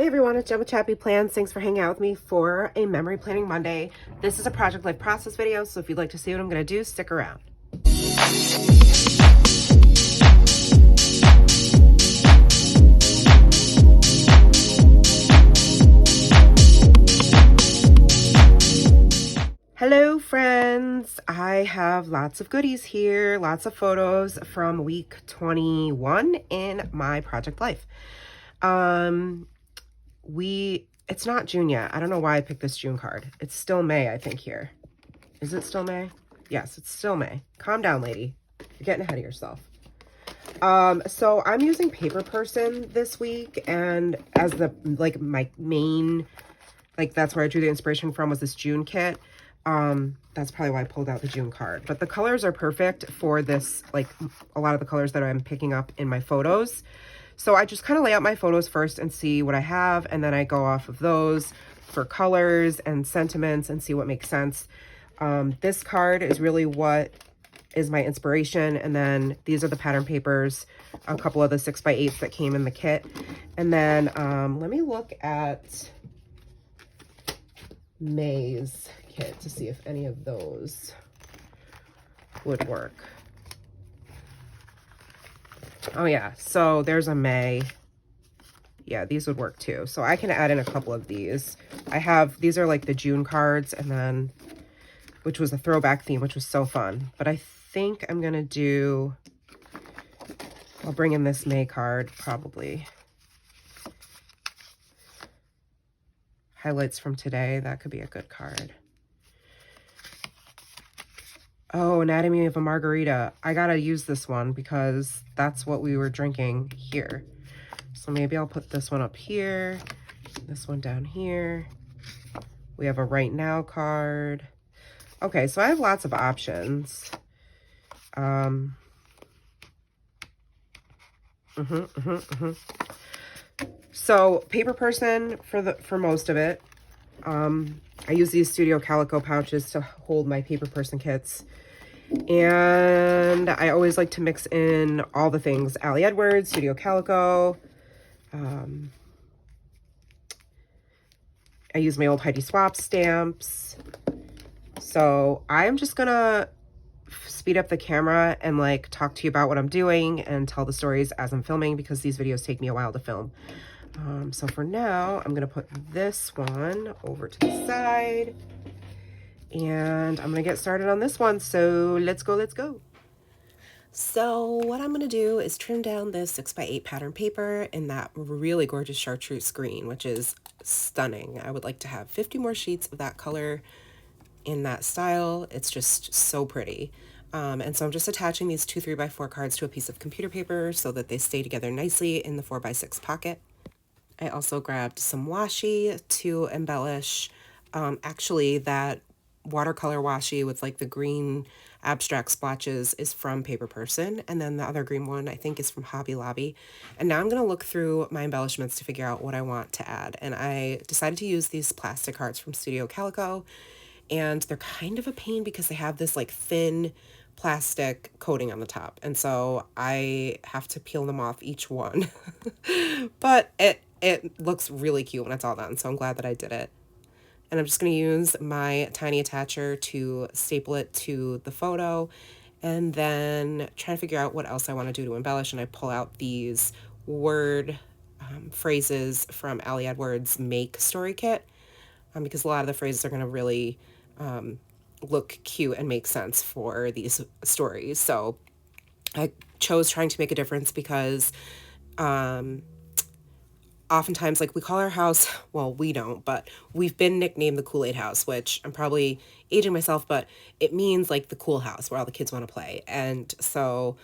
Hey everyone, it's Jen with ChappyPlans. Thanks for hanging out with me for a Memory Planning Monday. This is a project life process video, so if you'd like to see what I'm going to do, stick around. Hello friends, I have lots of goodies here, lots of photos from week 21 in my project life. It's not June yet. I don't know why I picked this June card. It's still May, I think here. Is it still May? Yes, it's still May. Calm down, lady. You're getting ahead of yourself. So I'm using Paper Person this week, and as my main, that's where I drew the inspiration from, was this June kit. That's probably why I pulled out the June card. But the colors are perfect for this, a lot of the colors that I'm picking up in my photos. So I just kind of lay out my photos first and see what I have, and then I go off of those for colors and sentiments and see what makes sense. This card is really what is my inspiration, and then these are the pattern papers, a couple of the 6x8s that came in the kit. And then let me look at May's kit to see if any of those would work. Oh yeah, so there's a May. Yeah, these would work too. So I can add in a couple of these. These are like the June cards, and then, which was a throwback theme, which was so fun. But I think I'm gonna I'll bring in this May card probably. Highlights from today, that could be a good card. Oh, Anatomy of a Margarita. I gotta use this one because that's what we were drinking here. So maybe I'll put this one up here, this one down here. We have a Right Now card. Okay, so I have lots of options. So Paper Person for most of it. I use these Studio Calico pouches to hold my Paper Person kits. And I always like to mix in all the things. Ali Edwards, Studio Calico. I use my old Heidi Swap stamps. So I'm just gonna speed up the camera and talk to you about what I'm doing and tell the stories as I'm filming, because these videos take me a while to film. So for now, I'm gonna put this one over to the side, and I'm gonna get started on this one. So let's go. So what I'm gonna do is trim down this 6x8 pattern paper in that really gorgeous chartreuse green, which is stunning. I would like to have 50 more sheets of that color in that style. It's just so pretty. And so I'm just attaching these 2 3x4 cards to a piece of computer paper so that they stay together nicely in the 4x6 pocket. I also grabbed some washi to embellish. Actually, that watercolor washi with the green abstract splotches is from Paper Person, and then the other green one I think is from Hobby Lobby. And now I'm going to look through my embellishments to figure out what I want to add. And I decided to use these plastic hearts from Studio Calico, and they're kind of a pain because they have this thin plastic coating on the top, and so I have to peel them off each one. But it looks really cute when it's all done, so I'm glad that I did it. And I'm just going to use my tiny attacher to staple it to the photo, and then try to figure out what else I want to do to embellish. And I pull out these word phrases from Ali Edwards' Make Story Kit, because a lot of the phrases are going to really look cute and make sense for these stories. So I chose trying to make a difference because oftentimes, we call our house, well, we don't, but we've been nicknamed the Kool-Aid house, which I'm probably aging myself, but it means the cool house where all the kids want to play. And so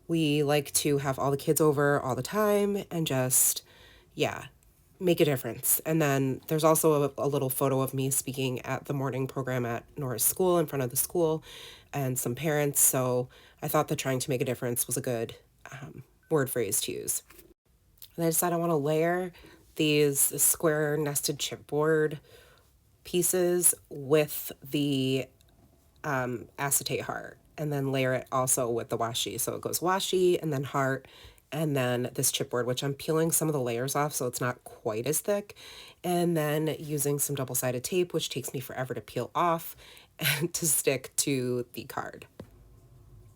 we like to have all the kids over all the time and just, yeah, make a difference. And then there's also a little photo of me speaking at the morning program at Nora's school in front of the school and some parents. So I thought that trying to make a difference was a good word phrase to use. And I decided I want to layer these square nested chipboard pieces with the acetate heart, and then layer it also with the washi. So it goes washi and then heart and then this chipboard, which I'm peeling some of the layers off so it's not quite as thick, and then using some double-sided tape, which takes me forever to peel off and to stick to the card.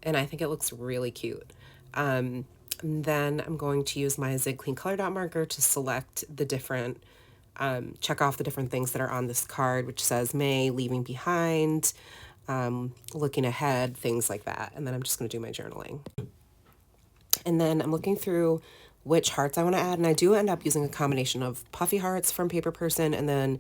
And I think it looks really cute. And then I'm going to use my Zig Clean Color Dot marker to select the different, check off the different things that are on this card, which says May, leaving behind, looking ahead, things like that. And then I'm just going to do my journaling. And then I'm looking through which hearts I want to add. And I do end up using a combination of puffy hearts from Paper Person and then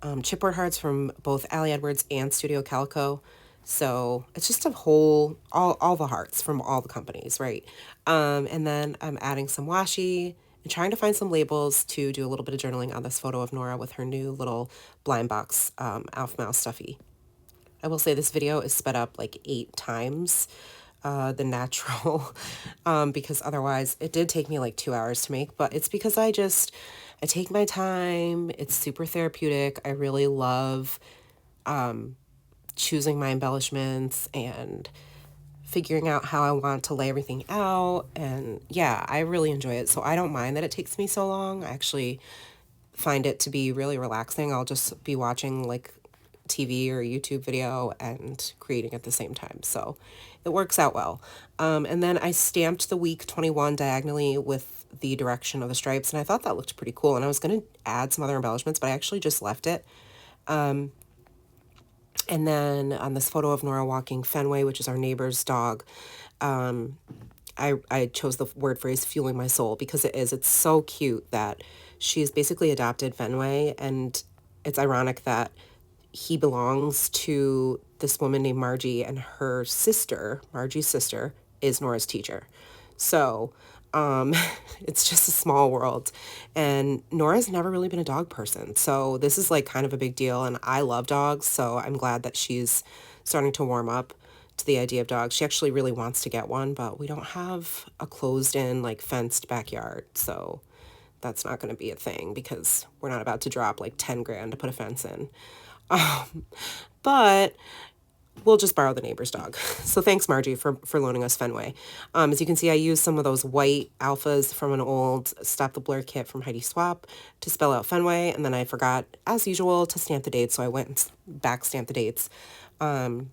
chipboard hearts from both Ali Edwards and Studio Calico. So it's just a whole, all the hearts from all the companies, right? And then I'm adding some washi and trying to find some labels to do a little bit of journaling on this photo of Nora with her new little blind box Alf Mouse stuffy. I will say this video is sped up like 8 times the natural because otherwise it did take me like 2 hours to make, but it's because I take my time. It's super therapeutic. I really love choosing my embellishments and figuring out how I want to lay everything out. And yeah, I really enjoy it. So I don't mind that it takes me so long. I actually find it to be really relaxing. I'll just be watching like TV or a YouTube video and creating at the same time. So it works out well. And then I stamped the week 21 diagonally with the direction of the stripes, and I thought that looked pretty cool. And I was going to add some other embellishments, but I actually just left it. And then on this photo of Nora walking Fenway, which is our neighbor's dog, I chose the word phrase fueling my soul because it's so cute that she's basically adopted Fenway, and it's ironic that he belongs to this woman named Margie, and her sister, Margie's sister, is Nora's teacher. So it's just a small world, and Nora's never really been a dog person, so this is like kind of a big deal, and I love dogs, so I'm glad that she's starting to warm up to the idea of dogs. She actually really wants to get one, but we don't have a closed-in like fenced backyard, so that's not going to be a thing because we're not about to drop like 10 grand to put a fence in. But we'll just borrow the neighbor's dog. So thanks, Margie, for loaning us Fenway. As you can see, I used some of those white alphas from an old Stop the Blur kit from Heidi Swap to spell out Fenway, and then I forgot, as usual, to stamp the dates, so I went and back stamped the dates. And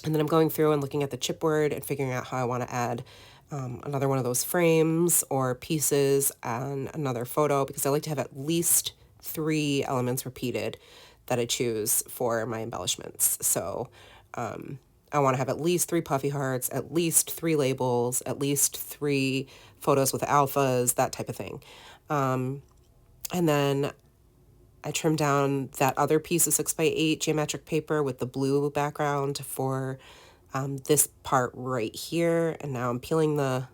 then I'm going through and looking at the chipboard and figuring out how I want to add another one of those frames or pieces on another photo, because I like to have at least 3 elements repeated that I choose for my embellishments. So I want to have at least 3 puffy hearts, at least 3 labels, at least 3 photos with alphas, that type of thing. And then I trimmed down that other piece of 6x8 geometric paper with the blue background for this part right here. And now I'm peeling the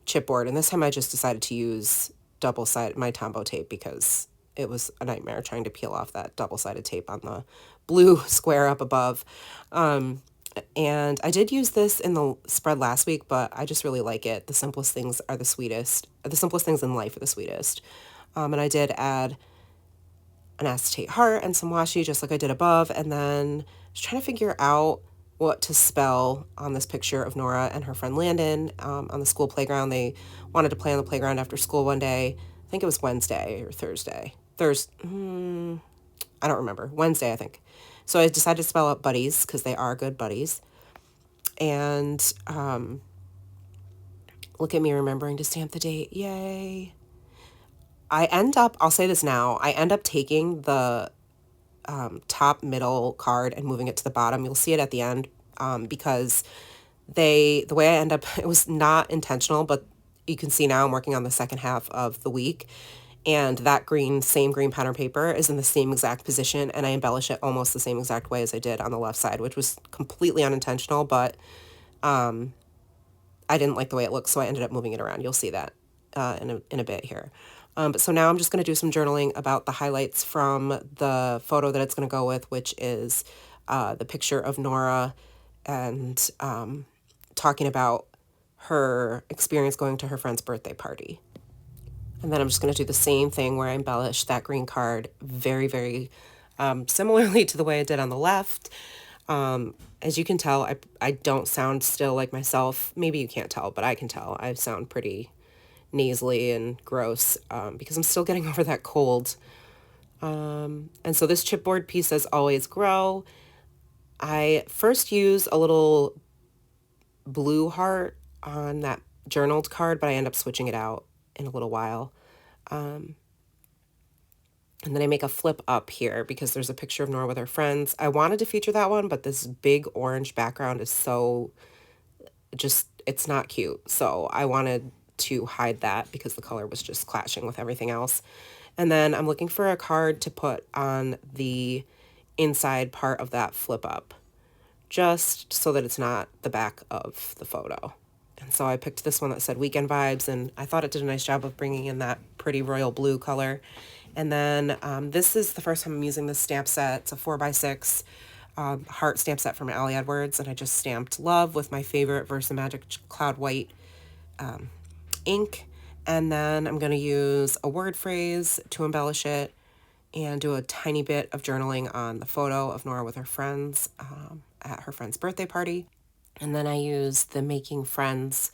chipboard. And this time I just decided to use double-sided, my Tombow tape, because it was a nightmare trying to peel off that double-sided tape on the blue square up above. And I did use this in the spread last week, but I just really like it. The simplest things are the sweetest. The simplest things in life are the sweetest. And I did add an acetate heart and some washi just like I did above. And then I was trying to figure out what to spell on this picture of Nora and her friend Landon on the school playground. They wanted to play on the playground after school one day. I think it was Wednesday or Thursday. I don't remember. Wednesday, I think. So I decided to spell out buddies because they are good buddies. And look at me remembering to stamp the date. Yay. I'll say this now, I end up taking the top middle card and moving it to the bottom. You'll see it at the end because the way I end up, it was not intentional, but you can see now I'm working on the second half of the week. And that same green pattern paper is in the same exact position, and I embellish it almost the same exact way as I did on the left side, which was completely unintentional, but I didn't like the way it looked, so I ended up moving it around. You'll see that in a bit here. But so now I'm just going to do some journaling about the highlights from the photo that it's going to go with, which is the picture of Nora and talking about her experience going to her friend's birthday party. And then I'm just going to do the same thing where I embellish that green card very, very similarly to the way I did on the left. As you can tell, I don't sound still like myself. Maybe you can't tell, but I can tell. I sound pretty nasally and gross because I'm still getting over that cold. And so this chipboard piece says always grow. I first used a little blue heart on that journaled card, but I end up switching it out in a little while. And then I make a flip up here because there's a picture of Nora with her friends. I wanted to feature that one, but this big orange background is so just, it's not cute. So I wanted to hide that because the color was just clashing with everything else. And then I'm looking for a card to put on the inside part of that flip up, just so that it's not the back of the photo. And so I picked this one that said Weekend Vibes, and I thought it did a nice job of bringing in that pretty royal blue color. And then this is the first time I'm using this stamp set. It's a 4x6 heart stamp set from Ali Edwards, and I just stamped love with my favorite Versamagic Cloud White ink. And then I'm going to use a word phrase to embellish it and do a tiny bit of journaling on the photo of Nora with her friends at her friend's birthday party. And then I use the Making Friends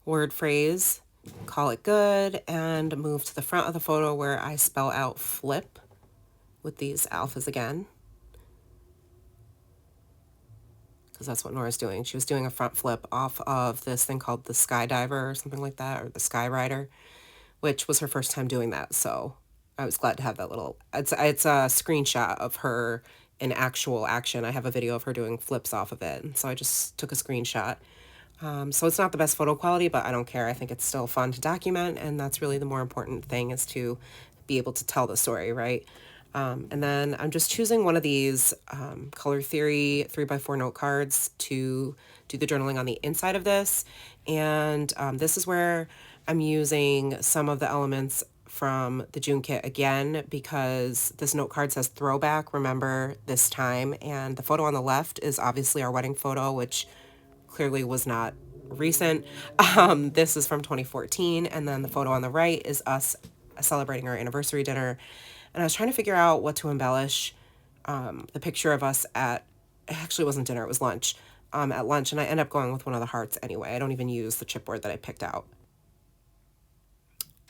word phrase, call it good, and move to the front of the photo where I spell out flip with these alphas again. Because that's what Nora's doing. She was doing a front flip off of this thing called the Skydiver or something like that, or the Skyrider, which was her first time doing that. So I was glad to have that little, it's a screenshot of her in actual action. I have a video of her doing flips off of it. And so I just took a screenshot. So it's not the best photo quality, but I don't care. I think it's still fun to document, and that's really the more important thing, is to be able to tell the story, right? And then I'm just choosing one of these Color Theory 3x4 note cards to do the journaling on the inside of this. And this is where I'm using some of the elements from the June kit again, because this note card says throwback, remember this time. And the photo on the left is obviously our wedding photo, which clearly was not recent. This is from 2014. And then the photo on the right is us celebrating our anniversary dinner. And I was trying to figure out what to embellish the picture of us at, it actually wasn't dinner, it was lunch, at lunch. And I end up going with one of the hearts anyway. I don't even use the chipboard that I picked out.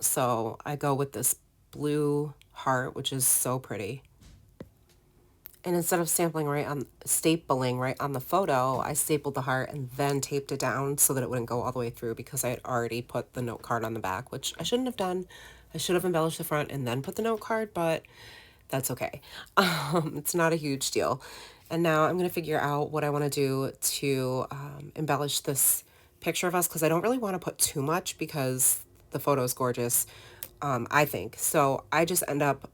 So I go with this blue heart, which is so pretty. And instead of stapling right on the photo, I stapled the heart and then taped it down so that it wouldn't go all the way through, because I had already put the note card on the back, which I shouldn't have done. I should have embellished the front and then put the note card, but that's okay. It's not a huge deal. And now I'm going to figure out what I want to do to embellish this picture of us, because I don't really want to put too much because the photo is gorgeous, I think. So I just end up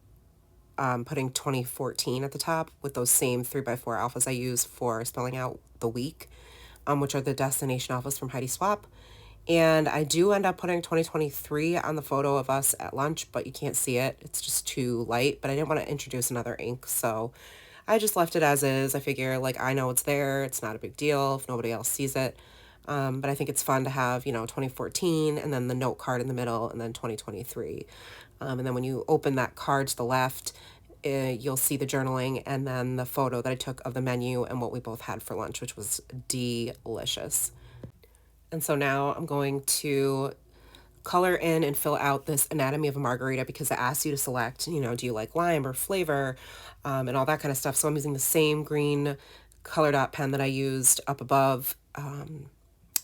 putting 2014 at the top with those same 3x4 alphas I use for spelling out the week, which are the destination alphas from Heidi Swap. And I do end up putting 2023 on the photo of us at lunch, but you can't see it. It's just too light, but I didn't want to introduce another ink, so I just left it as is. I figure, like, I know it's there. It's not a big deal if nobody else sees it. But I think it's fun to have, 2014 and then the note card in the middle and then 2023. And then when you open that card to the left, you'll see the journaling and then the photo that I took of the menu and what we both had for lunch, which was delicious. And so now I'm going to color in and fill out this anatomy of a margarita, because it asks you to select, do you like lime or flavor, and all that kind of stuff. So I'm using the same green color dot pen that I used up above,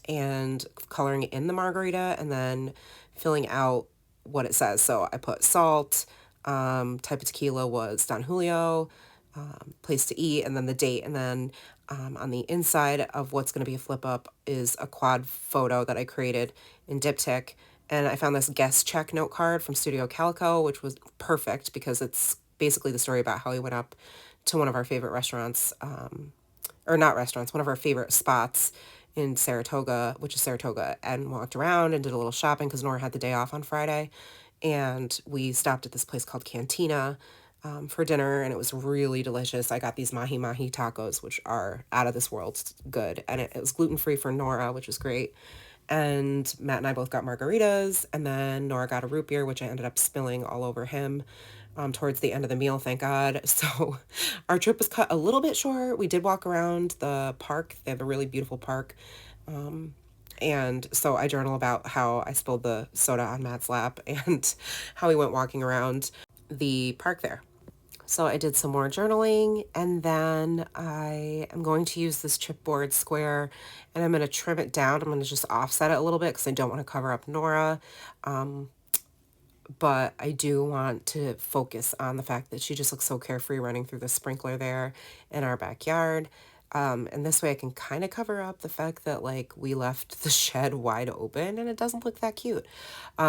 and coloring in the margarita and then filling out what it says. So I put salt, type of tequila was Don Julio, place to eat, and then the date. And then on the inside of what's going to be a flip up is a quad photo that I created in Diptyque. And I found this guest check note card from Studio Calico, which was perfect because it's basically the story about how he went up to one of our favorite restaurants, or not restaurants, one of our favorite spots in Saratoga, which is Saratoga, and walked around and did a little shopping because Nora had the day off on Friday. And we stopped at this place called Cantina for dinner, and it was really delicious. I got these mahi mahi tacos, which are out of this world good, and it was gluten-free for Nora, which was great. And Matt and I both got margaritas, and then Nora got a root beer, which I ended up spilling all over him. towards the end of the meal, thank God. So our trip was cut a little bit short. We did walk around the park. They have a really beautiful park. And so I journal about how I spilled the soda on Matt's lap and how we went walking around the park there. So I did some more journaling, and then I am going to use this chipboard square, and I'm going to trim it down. I'm going to just offset it a little bit because I don't want to cover up Nora. But I do want to focus on the fact that she just looks so carefree running through the sprinkler there in our backyard. And this way I can kind of cover up the fact that like we left the shed wide open and it doesn't look that cute.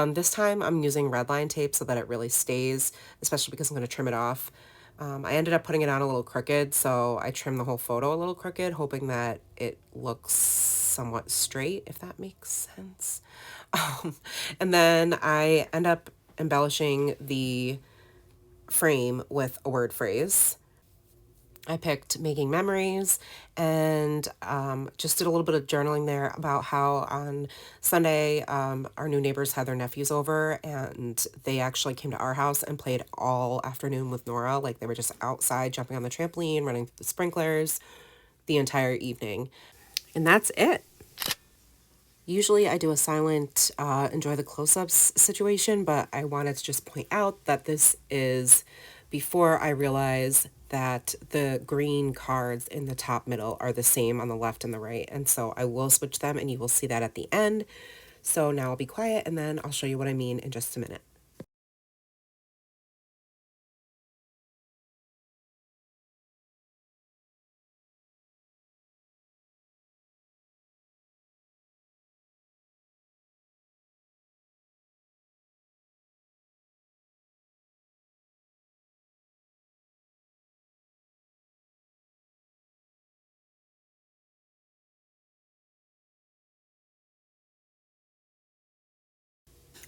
This time I'm using red line tape so that it really stays, especially because I'm going to trim it off. I ended up putting it on a little crooked, so I trimmed the whole photo a little crooked, hoping that it looks somewhat straight, if that makes sense. And then I end up embellishing the frame with a word phrase. I picked making memories and just did a little bit of journaling there about how on Sunday our new neighbors had their nephews over and they actually came to our house and played all afternoon with Nora. Like they were just outside jumping on the trampoline, running through the sprinklers the entire evening. And that's it. Usually I do a silent enjoy the close-ups situation, but I wanted to just point out that this is before I realize that the green cards in the top middle are the same on the left and the right. And so I will switch them and you will see that at the end. So now I'll be quiet and then I'll show you what I mean in just a minute.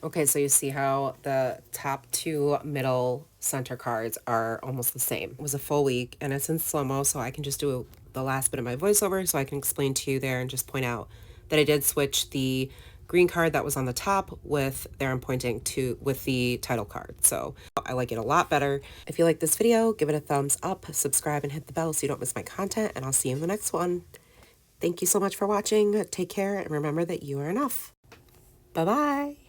Okay, so you see how the top two middle center cards are almost the same. It was a full week and it's in slow-mo, so I can just do the last bit of my voiceover so I can explain to you there and just point out that I did switch the green card that was on the top with, there I'm pointing to, with the title card. So I like it a lot better. If you like this video, give it a thumbs up, subscribe, and hit the bell so you don't miss my content, and I'll see you in the next one. Thank you so much for watching. Take care, and remember that you are enough. Bye-bye.